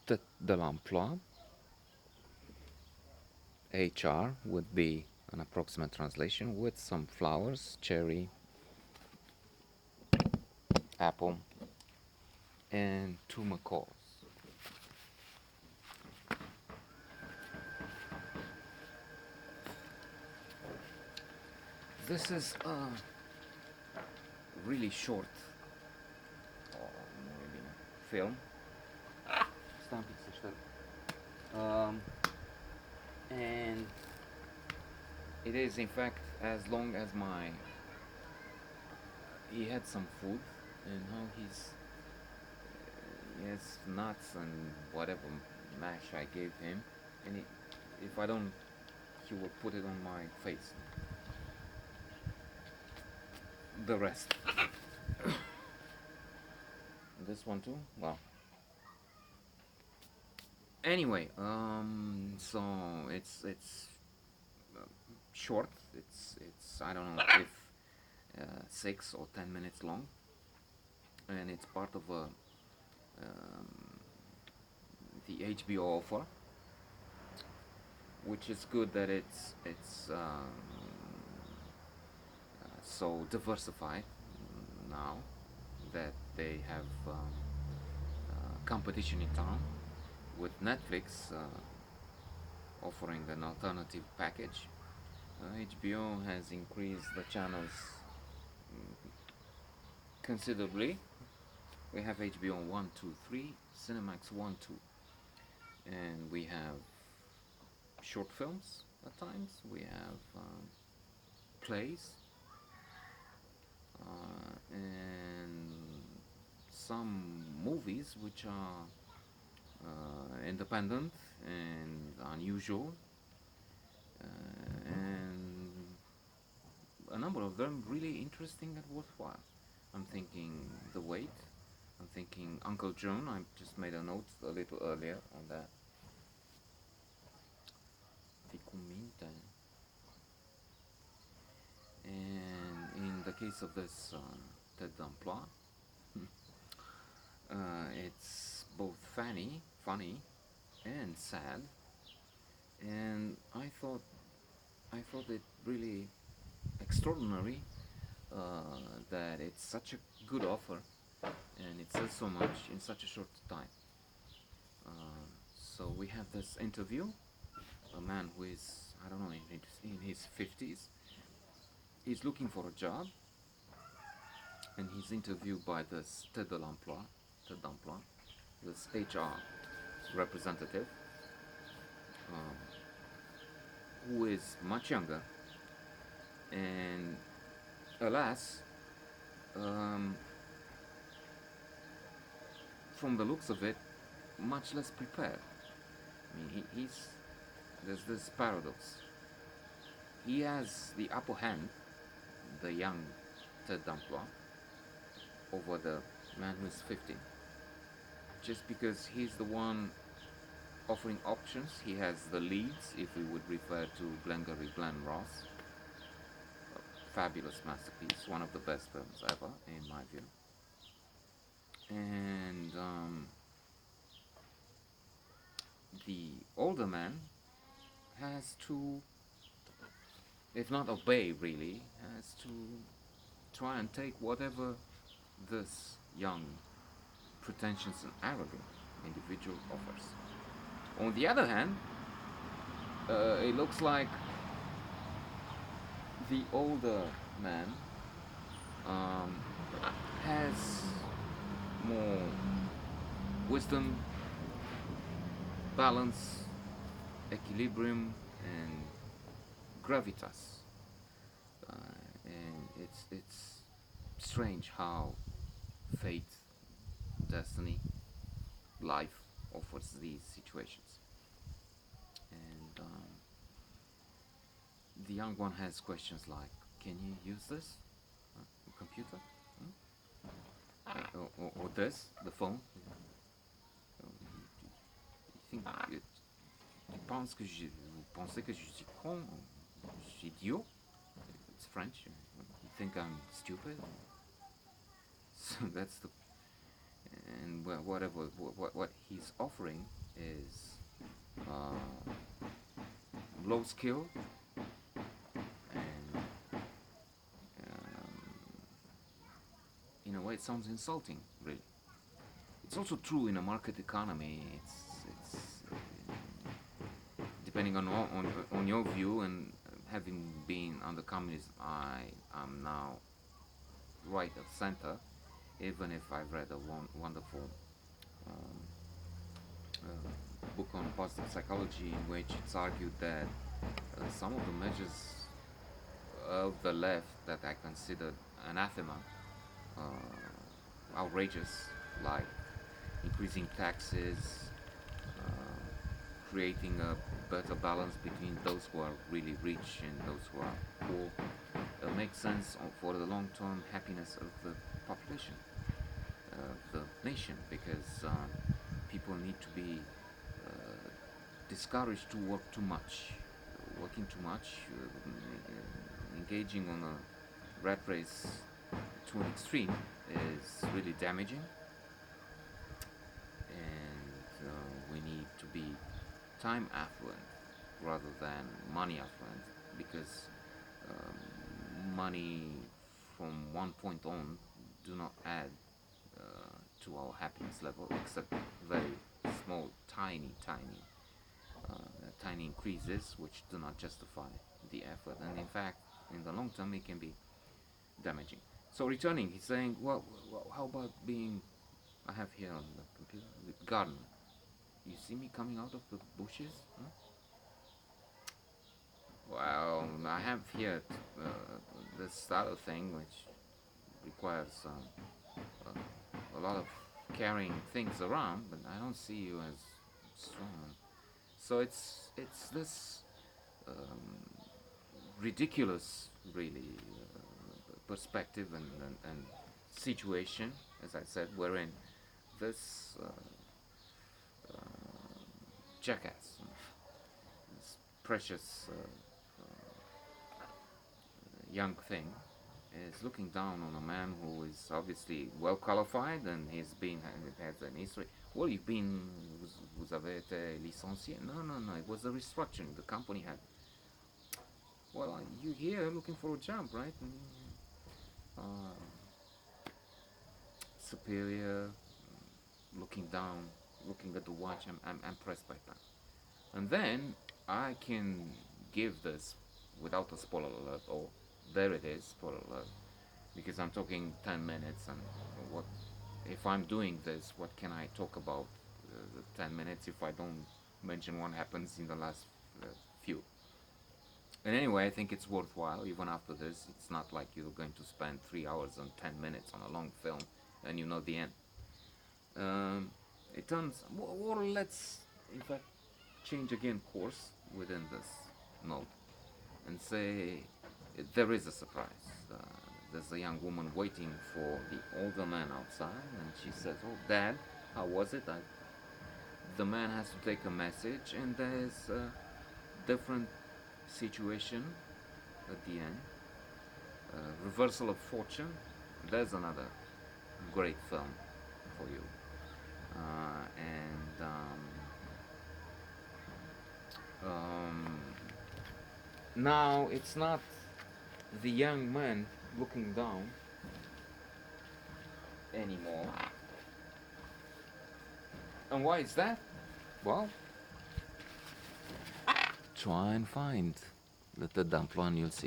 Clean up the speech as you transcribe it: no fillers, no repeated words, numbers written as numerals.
Tête de l'emploi. HR would be an approximate translation with some flowers, cherry, apple, and two macaws. This is a really short film. And it is in fact as long as my he had some food and how he has nuts and whatever mash I gave him, and if I don't, he will put it on my face. The rest. This one too. Well. Anyway, so it's short. It's I don't know if 6 or 10 minutes long, and it's part of the HBO offer, which is good that it's so diversified now that they have competition in town with Netflix offering an alternative package. HBO has increased the channels considerably. We have HBO 1, 2, 3, Cinemax 1, 2, and we have short films at times. We have plays and some movies which are independent and unusual, and a number of them really interesting and worthwhile. I'm thinking The Wait. I'm thinking Uncle Joan. I just made a note a little earlier on that. And in the case of this Tête d'Emploi, it's both funny, and sad. And I thought it really extraordinary that it's such a good offer, and it says so much in such a short time. So we have this interview, a man who is, I don't know, in his 50s. He's looking for a job, and he's interviewed by this Tête d'Emploi, this HR representative, um, who is much younger, and alas, um, from the looks of it, much less prepared. I mean, there's this paradox. He has the upper hand, the young Tête d'Emploi, over the man who's 50, just because he's the one offering options. He has the leads, if we would refer to Glengarry Glen Ross, a fabulous masterpiece, one of the best films ever, in my view. And the older man has to, if not obey really, has to try and take whatever this young, pretentious and arrogant individual offers. On the other hand, it looks like the older man um, has more wisdom, balance, equilibrium, and gravitas. And it's strange how fate, destiny, life offers these situations. And the young one has questions like, "Can you use this computer? Or this, the phone? You think vous pensez que je suis con, je suis idiot?" It's French. You think I'm stupid? So that's the, and whatever what he's offering is low skill, and in a way it sounds insulting, really. It's also true in a market economy. It's depending on your view, and having been under communism, I am now right of center. Even if I've read a wonderful um, book on positive psychology in which it's argued that some of the measures of the left that I consider anathema, outrageous, like increasing taxes, creating a better balance between those who are really rich and those who are poor, makes sense for the long-term happiness of the population, of the nation, because people need to be discouraged to work too much. Working too much, engaging on a rat race to an extreme is really damaging, and we need to be time affluent rather than money affluent, because money from one point on do not add to our happiness level, except very small, tiny increases which do not justify the effort, and in fact in the long term it can be damaging. So returning, he's saying, well, how about being, I have here on the computer, the garden. You see me coming out of the bushes? Huh? Well, I have here this other thing which requires a lot of carrying things around, but I don't see you as strong. So it's this ridiculous, really, perspective and situation, as I said, wherein this jackass, this precious young thing, is looking down on a man who is obviously well qualified, and has an history. Well, vous avez été licencié? No. It was a restructuring the company had. Well, you here looking for a job, right? Uh, Superior, looking down, looking at the watch. I'm impressed by that. And then I can give this without a spoiler alert, or there it is, spoiler alert, because I'm talking 10 minutes, and what if I'm doing this, what can I talk about the 10 minutes if I don't mention what happens in the last few? And anyway, I think it's worthwhile, even after this. It's not like you're going to spend 3 hours and 10 minutes on a long film and you know the end. It turns, or let's, in fact, change again course within this mode and say there is a surprise. There's a young woman waiting for the older man outside, and she says, "Oh, Dad, how was it?" The man has to take a message, and there's a different situation at the end. Reversal of fortune. There's another great film for you. And now it's not the young man looking down anymore. And why is that? Well, try and find the third d'emploi and you'll see.